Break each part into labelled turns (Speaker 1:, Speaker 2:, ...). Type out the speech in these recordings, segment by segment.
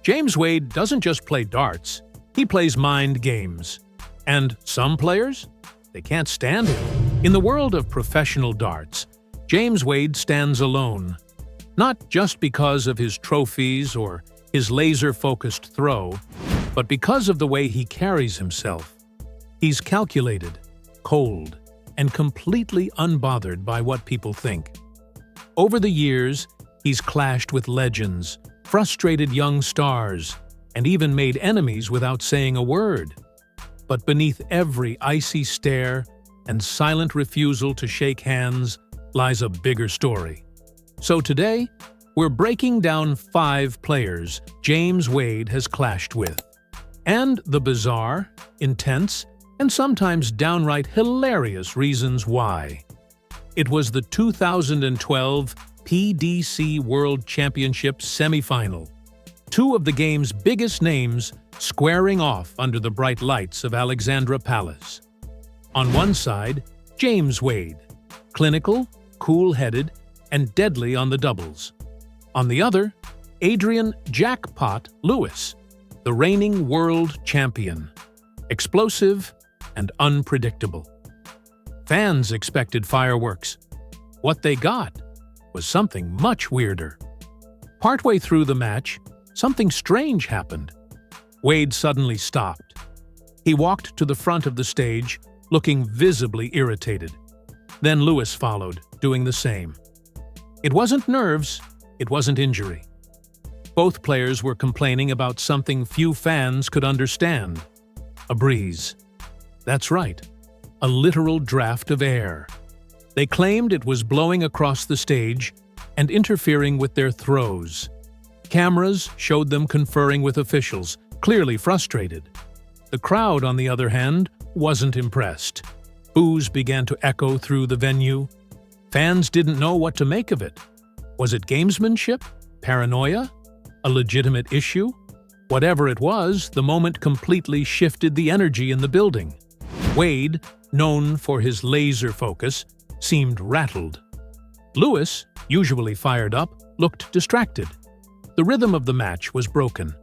Speaker 1: James Wade doesn't just play darts, he plays mind games. And some players? They can't stand him. In the world of professional darts, James Wade stands alone. Not just because of his trophies or his laser-focused throw, but because of the way he carries himself. He's calculated, cold, and completely unbothered by what people think. Over the years, he's clashed with legends, frustrated young stars, and even made enemies without saying a word. But beneath every icy stare and silent refusal to shake hands lies a bigger story. So today, we're breaking down 5 players James Wade has clashed with, and the bizarre, intense, and sometimes downright hilarious reasons why. It was the 2012 PDC World Championship semifinal. 2 of the game's biggest names squaring off under the bright lights of Alexandra Palace. On one side, James Wade, clinical, cool-headed, and deadly on the doubles. On the other, Adrian "Jackpot" Lewis, the reigning world champion, explosive and unpredictable. Fans expected fireworks. What they got was something much weirder. Partway through the match, something strange happened. Wade suddenly stopped. He walked to the front of the stage, looking visibly irritated. Then Lewis followed, doing the same. It wasn't nerves, it wasn't injury. Both players were complaining about something few fans could understand. A breeze. That's right, a literal draft of air. They claimed it was blowing across the stage and interfering with their throws. Cameras showed them conferring with officials, clearly frustrated. The crowd, on the other hand, wasn't impressed. Boos began to echo through the venue. Fans didn't know what to make of it. Was it gamesmanship? Paranoia? A legitimate issue? Whatever it was, the moment completely shifted the energy in the building. Wade, known for his laser focus, seemed rattled. Lewis, usually fired up, looked distracted. The rhythm of the match was broken,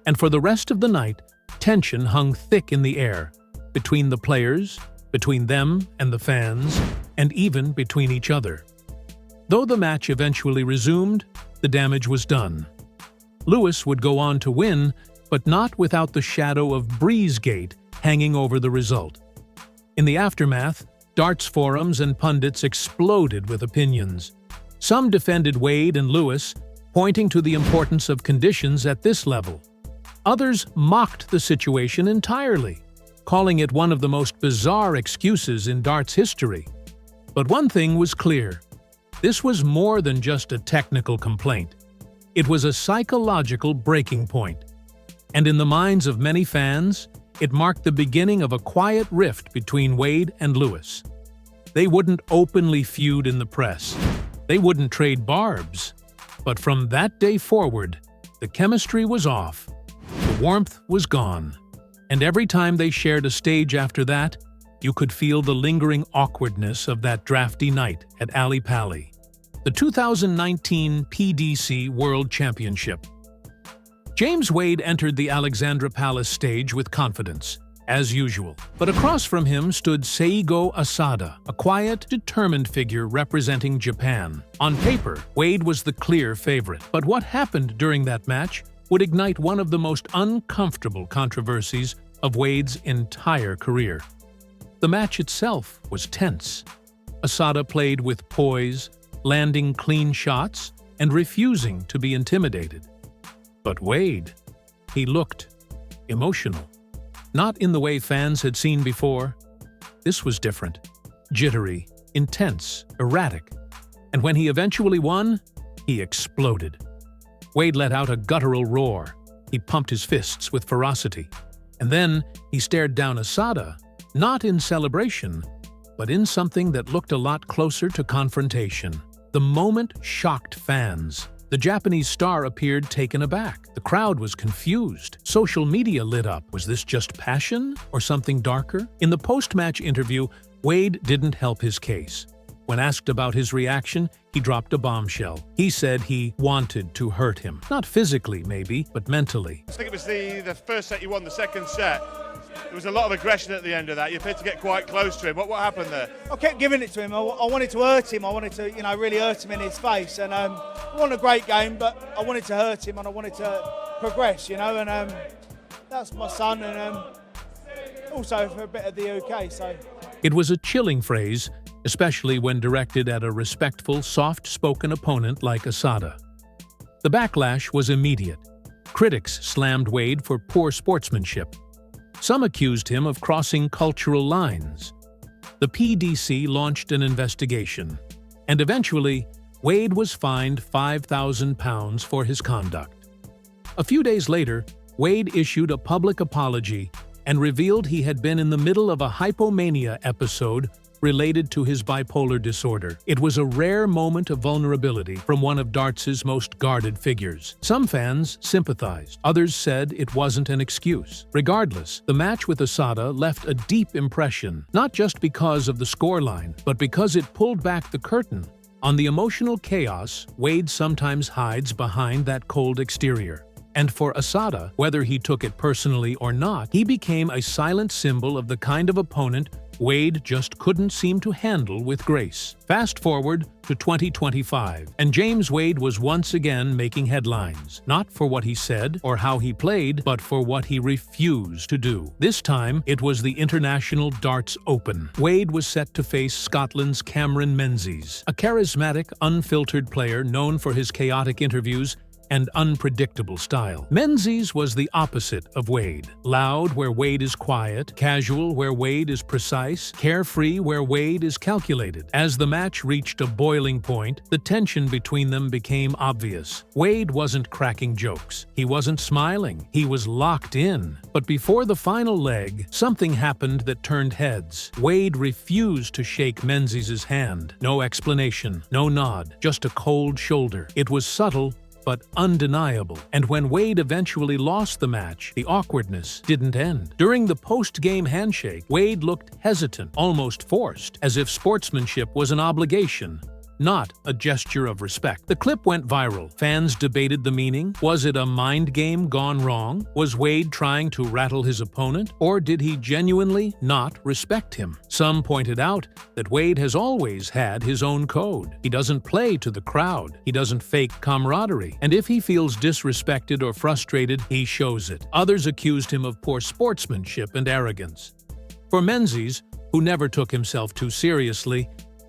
Speaker 1: and for the rest of the night, tension hung thick in the air, between the players, between them and the fans, and even between each other. Though the match eventually resumed, the damage was done. Lewis would go on to win, but not without the shadow of Breezegate hanging over the result. In the aftermath, darts forums and pundits exploded with opinions. Some defended Wade and Lewis, pointing to the importance of conditions at this level. Others mocked the situation entirely, calling it one of the most bizarre excuses in darts history. But one thing was clear. This was more than just a technical complaint. It was a psychological breaking point. And in the minds of many fans, it marked the beginning of a quiet rift between Wade and Lewis. They wouldn't openly feud in the press. They wouldn't trade barbs. But from that day forward, the chemistry was off. The warmth was gone. And every time they shared a stage after that, you could feel the lingering awkwardness of that drafty night at Ali Pali. The 2019 PDC World Championship. James Wade entered the Alexandra Palace stage with confidence, as usual. But across from him stood Seigo Asada, a quiet, determined figure representing Japan. On paper, Wade was the clear favorite. But what happened during that match would ignite one of the most uncomfortable controversies of Wade's entire career. The match itself was tense. Asada played with poise, landing clean shots, and refusing to be intimidated. But Wade, he looked emotional. Not in the way fans had seen before. This was different. Jittery, intense, erratic. And when he eventually won, he exploded. Wade let out a guttural roar. He pumped his fists with ferocity. And then he stared down Asada, not in celebration, but in something that looked a lot closer to confrontation. The moment shocked fans. The Japanese star appeared taken aback. The crowd was confused. Social media lit up. Was this just passion or something darker? In the post-match interview, Wade didn't help his case. When asked about his reaction, he dropped a bombshell. He said he wanted to hurt him. Not physically, maybe, but mentally.
Speaker 2: I think it was the first set you won, the second set. There was a lot of aggression at the end of that. You appeared to get quite close to him. What happened there?
Speaker 3: I kept giving it to him. I wanted to hurt him. I wanted to, really hurt him in his face. And it wasn't a great game, but I wanted to hurt him and I wanted to progress, And that's my son, and also for a bit of the UK. So
Speaker 1: it was a chilling phrase, especially when directed at a respectful, soft-spoken opponent like Asada. The backlash was immediate. Critics slammed Wade for poor sportsmanship. Some accused him of crossing cultural lines. The PDC launched an investigation, and eventually, Wade was fined £5,000 for his conduct. A few days later, Wade issued a public apology and revealed he had been in the middle of a hypomania episode related to his bipolar disorder. It was a rare moment of vulnerability from one of darts' most guarded figures. Some fans sympathized. Others said it wasn't an excuse. Regardless, the match with Asada left a deep impression, not just because of the scoreline, but because it pulled back the curtain on the emotional chaos Wade sometimes hides behind that cold exterior. And for Asada, whether he took it personally or not, he became a silent symbol of the kind of opponent Wade just couldn't seem to handle with grace. Fast forward to 2025, and James Wade was once again making headlines, not for what he said or how he played, but for what he refused to do. This time, it was the International Darts Open. Wade was set to face Scotland's Cameron Menzies, a charismatic, unfiltered player known for his chaotic interviews and unpredictable style. Menzies was the opposite of Wade. Loud where Wade is quiet, casual where Wade is precise, carefree where Wade is calculated. As the match reached a boiling point, the tension between them became obvious. Wade wasn't cracking jokes. He wasn't smiling. He was locked in. But before the final leg, something happened that turned heads. Wade refused to shake Menzies' hand. No explanation, no nod, just a cold shoulder. It was subtle, but undeniable. And when Wade eventually lost the match, the awkwardness didn't end. During the post-game handshake, Wade looked hesitant, almost forced, as if sportsmanship was an obligation, not a gesture of respect. The clip went viral. Fans debated the meaning. Was it a mind game gone wrong? Was Wade trying to rattle his opponent? Or did he genuinely not respect him? Some pointed out that Wade has always had his own code. He doesn't play to the crowd. He doesn't fake camaraderie. And if he feels disrespected or frustrated, he shows it. Others accused him of poor sportsmanship and arrogance. For Menzies, who never took himself too seriously,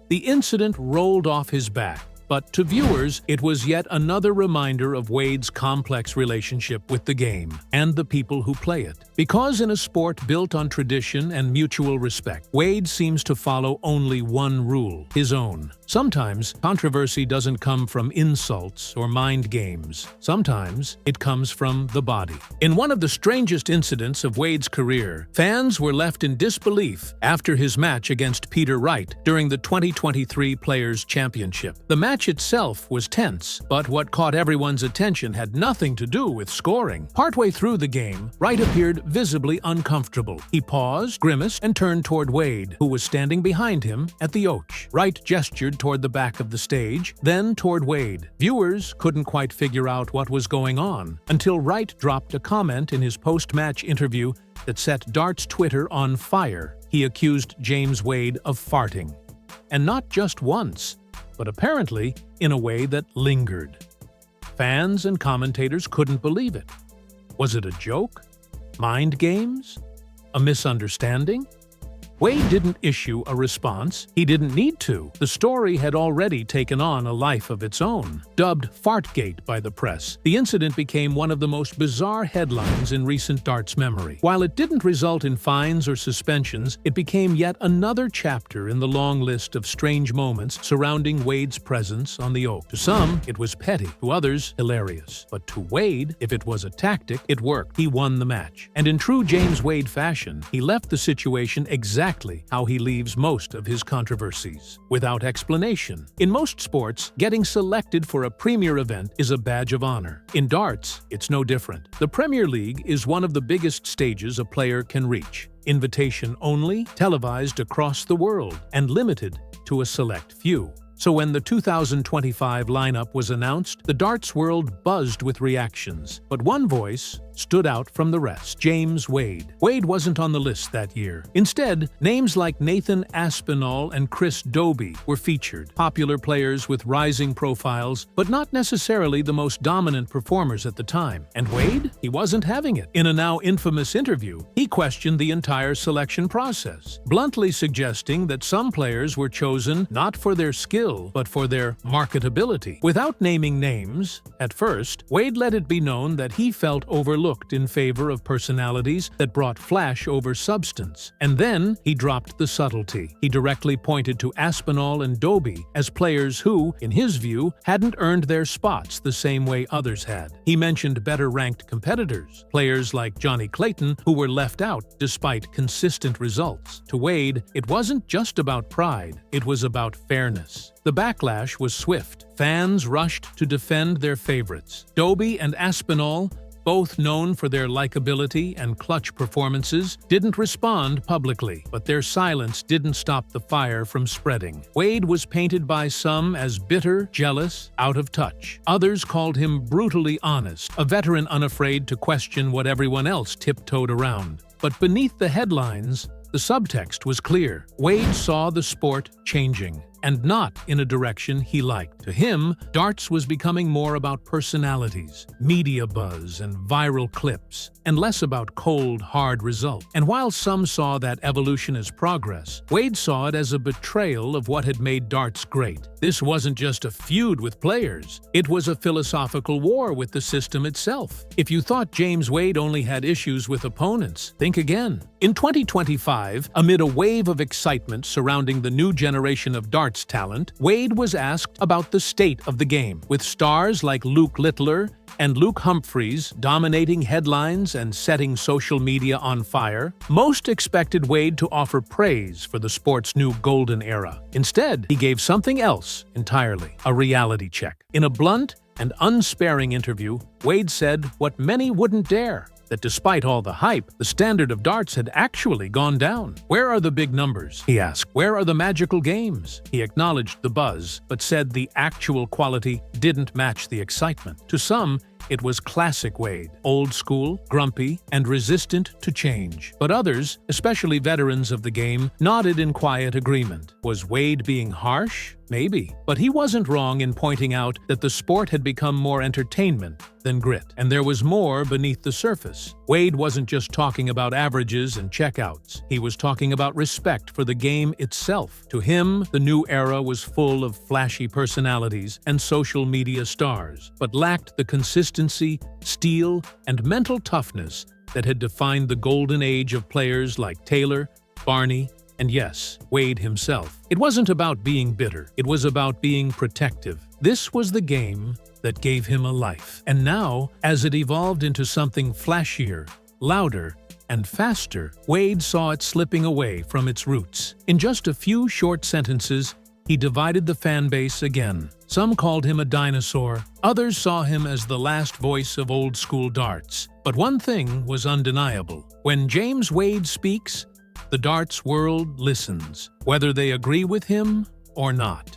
Speaker 1: the incident rolled off his back, but to viewers, it was yet another reminder of Wade's complex relationship with the game and the people who play it. Because in a sport built on tradition and mutual respect, Wade seems to follow only one rule, his own. Sometimes, controversy doesn't come from insults or mind games. Sometimes, it comes from the body. In one of the strangest incidents of Wade's career, fans were left in disbelief after his match against Peter Wright during the 2023 Players' Championship. The match itself was tense, but what caught everyone's attention had nothing to do with scoring. Partway through the game, Wright appeared visibly uncomfortable. He paused, grimaced, and turned toward Wade, who was standing behind him at the Oach. Wright gestured toward the back of the stage, then toward Wade. Viewers couldn't quite figure out what was going on until Wright dropped a comment in his post-match interview that set Darts Twitter on fire. He accused James Wade of farting. And not just once, but apparently in a way that lingered. Fans and commentators couldn't believe it. Was it a joke? Mind games? A misunderstanding? Wade didn't issue a response. He didn't need to. The story had already taken on a life of its own. Dubbed fartgate by the press, the incident became one of the most bizarre headlines in recent darts memory. While it didn't result in fines or suspensions, it became yet another chapter in the long list of strange moments surrounding Wade's presence on the Oak. To some, it was petty. To others, hilarious. But to Wade, if it was a tactic, it worked. He won the match. And in true James Wade fashion, he left the situation exactly exactly how he leaves most of his controversies, without explanation. In most sports, getting selected for a premier event is a badge of honor. In darts, it's no different. The Premier League is one of the biggest stages a player can reach. Invitation only, televised across the world, and limited to a select few. So when the 2025 lineup was announced, the darts world buzzed with reactions. But one voice stood out from the rest: James Wade. Wade wasn't on the list that year. Instead, names like Nathan Aspinall and Chris Dobie were featured, popular players with rising profiles, but not necessarily the most dominant performers at the time. And Wade? He wasn't having it. In a now infamous interview, he questioned the entire selection process, bluntly suggesting that some players were chosen not for their skill, but for their marketability. Without naming names, at first, Wade let it be known that he felt overlooked in favor of personalities that brought flash over substance. And then he dropped the subtlety. He directly pointed to Aspinall and Dobie as players who, in his view, hadn't earned their spots the same way others had. He mentioned better-ranked competitors, players like Johnny Clayton, who were left out despite consistent results. To Wade, it wasn't just about pride, it was about fairness. The backlash was swift. Fans rushed to defend their favorites. Dobie and Aspinall, both known for their likability and clutch performances, didn't respond publicly, but their silence didn't stop the fire from spreading. Wade was painted by some as bitter, jealous, out of touch. Others called him brutally honest, a veteran unafraid to question what everyone else tiptoed around. But beneath the headlines, the subtext was clear. Wade saw the sport changing, and not in a direction he liked. To him, darts was becoming more about personalities, media buzz, and viral clips, and less about cold, hard results. And while some saw that evolution as progress, Wade saw it as a betrayal of what had made darts great. This wasn't just a feud with players, it was a philosophical war with the system itself. If you thought James Wade only had issues with opponents, think again. In 2025, amid a wave of excitement surrounding the new generation of darts talent, Wade was asked about the state of the game. With stars like Luke Littler and Luke Humphreys dominating headlines and setting social media on fire, most expected Wade to offer praise for the sport's new golden era. Instead, he gave something else entirely: a reality check. In a blunt and unsparing interview, Wade said what many wouldn't dare: that despite all the hype, the standard of darts had actually gone down. Where are the big numbers? He asked. Where are the magical games? He acknowledged the buzz, but said the actual quality didn't match the excitement. To some, it was classic Wade, old school, grumpy, and resistant to change. But others, especially veterans of the game, nodded in quiet agreement. Was Wade being harsh? Maybe. But he wasn't wrong in pointing out that the sport had become more entertainment than grit, and there was more beneath the surface. Wade wasn't just talking about averages and checkouts. He was talking about respect for the game itself. To him, the new era was full of flashy personalities and social media stars, but lacked the consistency, steel, and mental toughness that had defined the golden age of players like Taylor, Barney, and yes, Wade himself. It wasn't about being bitter. It was about being protective. This was the game that gave him a life. And now, as it evolved into something flashier, louder, and faster, Wade saw it slipping away from its roots. In just a few short sentences, he divided the fan base again. Some called him a dinosaur. Others saw him as the last voice of old-school darts. But one thing was undeniable. When James Wade speaks, the darts world listens, whether they agree with him or not.